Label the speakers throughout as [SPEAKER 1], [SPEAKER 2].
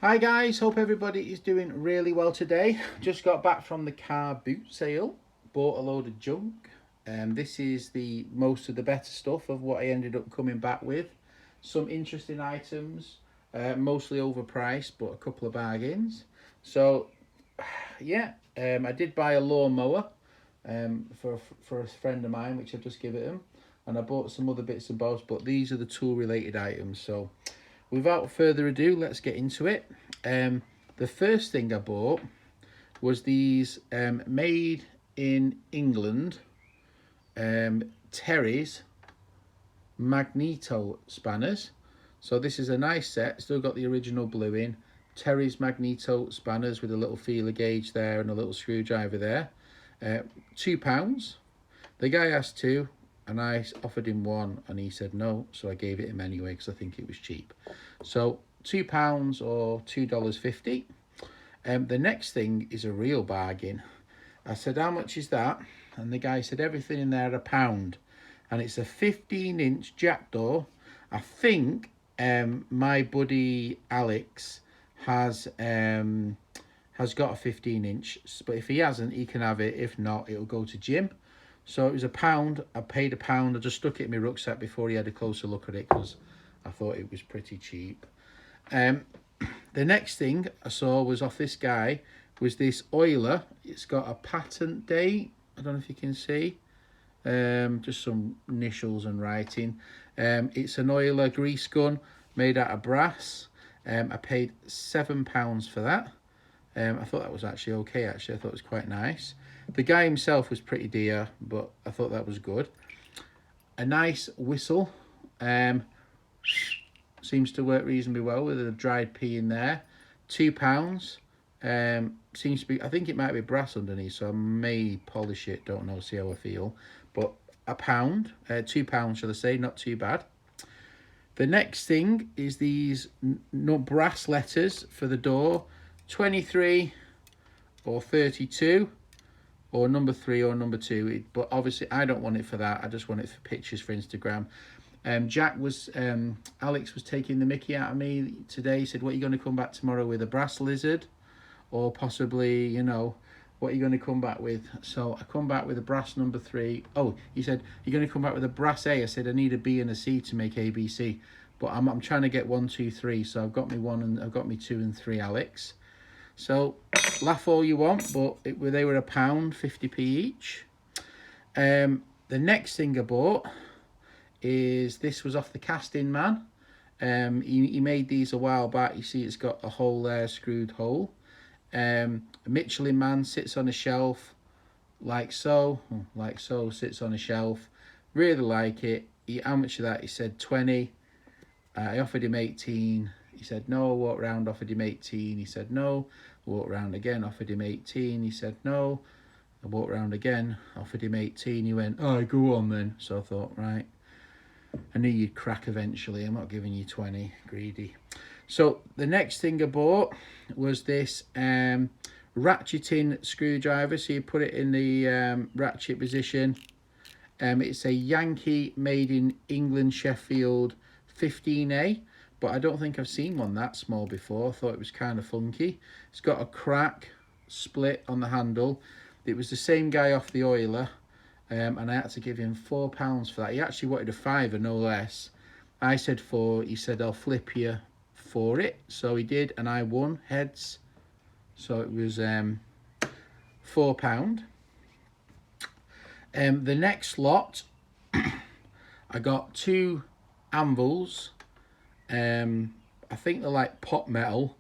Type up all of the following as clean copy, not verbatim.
[SPEAKER 1] Hi guys, hope everybody is doing really well today. Just got back from the car boot sale, bought a load of junk. This is the most of the better stuff of what I ended up coming back with. Some interesting items, mostly overpriced, but a couple of bargains. So yeah, I did buy a lawnmower for a friend of mine, which I've just given him, and I bought some other bits and bobs. But these are the tool related items. So without further ado, let's get into it. The first thing I bought was these made in England Terry's magneto spanners. So this is a nice set, still got the original blue in. Terry's magneto spanners with a little feeler gauge there and a little screwdriver there. £2. The guy asked two, and I offered him one, and he said no, so I gave it him anyway because I think it was cheap. So £2 or $2.50. The next thing is a real bargain. I said, how much is that? And the guy said, everything in there £1. And it's a 15-inch jackdaw. I think my buddy Alex has got a 15-inch, but if he hasn't, he can have it. If not, it'll go to Jim. So it was £1. I paid £1. I just stuck it in my rucksack before he had a closer look at it because I thought it was pretty cheap. The next thing I saw was off this guy was this oiler. It's got a patent date. I don't know if you can see. Just some initials and writing. It's an oiler grease gun made out of brass. I paid £7 for that. I thought that was actually okay. I thought it was quite nice. The guy himself was pretty dear, but I thought that was good. A nice whistle. Seems to work reasonably well with a dried pea in there. £2. Seems to be, I think it might be brass underneath, so I may polish it. Don't know, see how I feel. But £1, £2 shall I say, not too bad. The next thing is these brass letters for the door. 23 or 32 or number 3 or number 2. But obviously I don't want it for that. I just want it for pictures for Instagram. Alex was taking the mickey out of me today. He said, what are you going to come back tomorrow with, a brass lizard? Or possibly, you know, what are you going to come back with? So I come back with a brass number 3. Oh, he said, you're going to come back with a brass A. I said, I need a B and a C to make ABC. But I'm trying to get 1, 2, 3. So I've got me 1 and I've got me 2 and 3, Alex. So laugh all you want, but they were £1, 50p each. The next thing I bought is, this was off the Casting Man. He made these a while back. You see it's got a hole there, screwed hole. A Michelin Man sits on a shelf like so, sits on a shelf. Really like it. How much of that? He said 20. I offered him 18. He said no. Walked round, offered him 18. He said no. Walked round again, offered him 18. He said no. I walked round again, offered him 18. He went, oh, go on then. So I thought, right, I knew you'd crack eventually. I'm not giving you 20, greedy. So the next thing I bought was this ratcheting screwdriver. So you put it in the ratchet position. It's a Yankee made in England, Sheffield 15A. But I don't think I've seen one that small before. I thought it was kind of funky. It's got a crack split on the handle. It was the same guy off the oiler. And I had to give him £4 for that. He actually wanted a £5, no less. I said 4. He said, I'll flip you for it. So he did, and I won heads. So it was £4. The next lot, I got 2 anvils. I think they're like pot metal,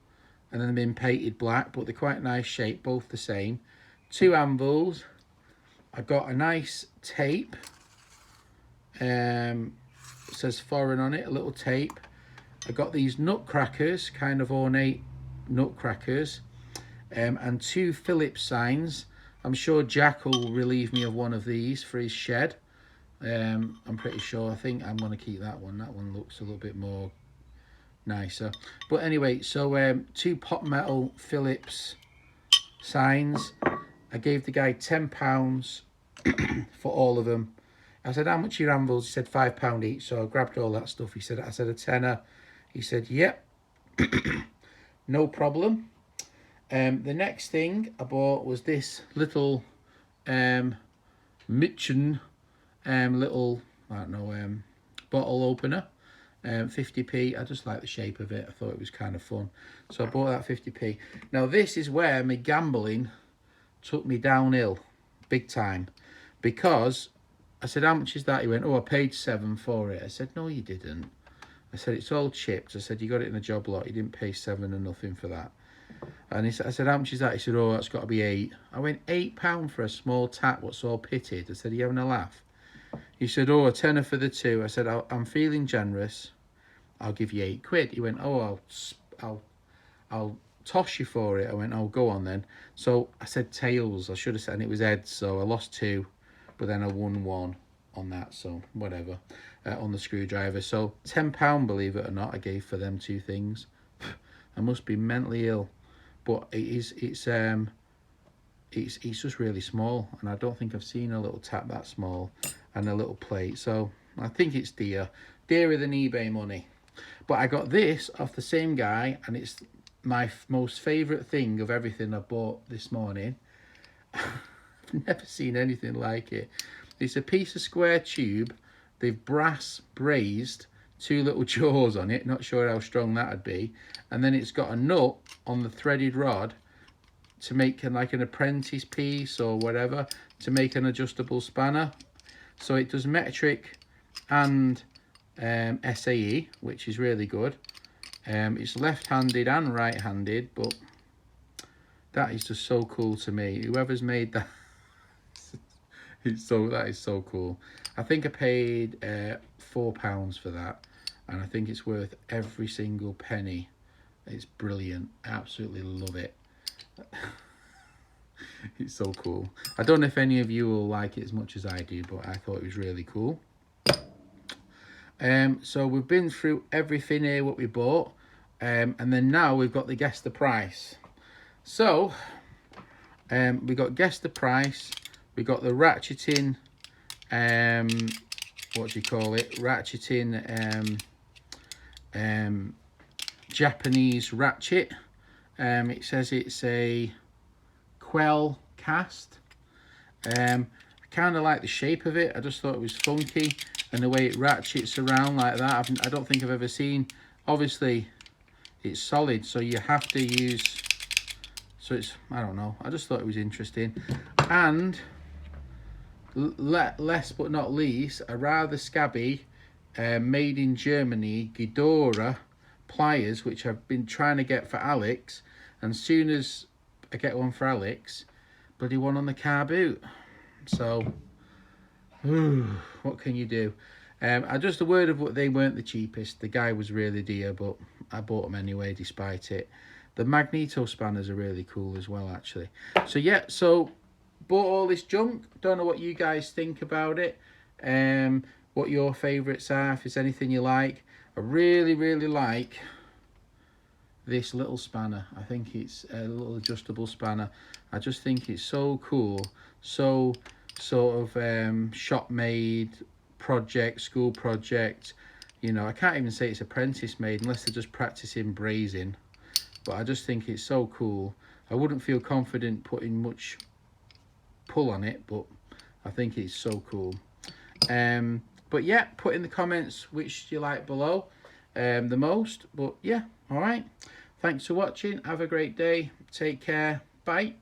[SPEAKER 1] and then they've been painted black, but they're quite nice shape, both the same. 2 anvils. I got a nice tape. It says foreign on it, a little tape. I got these nutcrackers, kind of ornate nutcrackers, and 2 Phillips signs. I'm sure Jack will relieve me of one of these for his shed. I'm pretty sure. I think I'm going to keep that one. That one looks a little bit more nicer. But anyway, so 2 pot metal Phillips signs. I gave the guy £10 for all of them. I said, how much are your anvils? He said £5 each. So I grabbed all that stuff. I said a tenner. He said, yep. no problem. The next thing I bought was this little Mitchen little, I don't know, bottle opener. 50p. I just like the shape of it. I thought it was kind of fun, so I bought that 50p. Now this is where my gambling took me downhill big time, because I said, how much is that? He went, oh, I paid £7 for it. I said, no you didn't. I said, it's all chipped. I said, you got it in a job lot, you didn't pay 7 or nothing for that. And I said, how much is that? He said, oh, that's got to be 8. I went, £8 for a small tap what's all pitted? I said, are you having a laugh? He said, oh, a tenner for the 2. I said, I'm feeling generous, I'll give you £8. He went, oh, I'll toss you for it. I went, oh, go on then. So I said tails. I should have said, and it was heads, so I lost 2, but then I won 1 on that, so whatever, on the screwdriver. So £10, believe it or not, I gave for them 2 things. I must be mentally ill, but it's just really small, and I don't think I've seen a little tap that small and a little plate, so I think it's dearer than eBay money. But I got this off the same guy, and it's my most favourite thing of everything I bought this morning. I've never seen anything like it. It's a piece of square tube. They've brass brazed 2 little jaws on it, not sure how strong that'd be, and then it's got a nut on the threaded rod to make like an apprentice piece or whatever, to make an adjustable spanner. So it does metric and SAE, which is really good. It's left-handed and right-handed, but that is just so cool to me. Whoever's made that, that is so cool. I think I paid £4 for that, and I think it's worth every single penny. It's brilliant. Absolutely love it. It's so cool. I don't know if any of you will like it as much as I do, but I thought it was really cool. So we've been through everything here what we bought, and then now we've got the guess the price. So we got guess the price. We got the ratcheting, what do you call it? Ratcheting Japanese ratchet. It says it's a Quell cast. I kind of like the shape of it. I just thought it was funky, and the way it ratchets around like that, I don't think I've ever seen. Obviously it's solid, so you have to use, so it's, I don't know, I just thought it was interesting. And last but not least, a rather scabby made in Germany Ghidorah pliers, which I've been trying to get for Alex, and as soon as I get one for Alex, bloody one on the car boot. So what can you do? I just, a word of what, they weren't the cheapest. The guy was really dear, but I bought them anyway despite it. The magneto spanners are really cool as well, actually. So yeah, so bought all this junk. Don't know what you guys think about it, what your favourites are, if there's anything you like. I really like this little spanner. I think it's a little adjustable spanner. I just think it's so cool, so sort of shop made project, school project, you know. I can't even say it's apprentice made unless they're just practicing brazing, but I just think it's so cool. I wouldn't feel confident putting much pull on it, but I think it's so cool. But yeah, put in the comments which you like below the most. But yeah, all right, thanks for watching. Have a great day. Take care. Bye.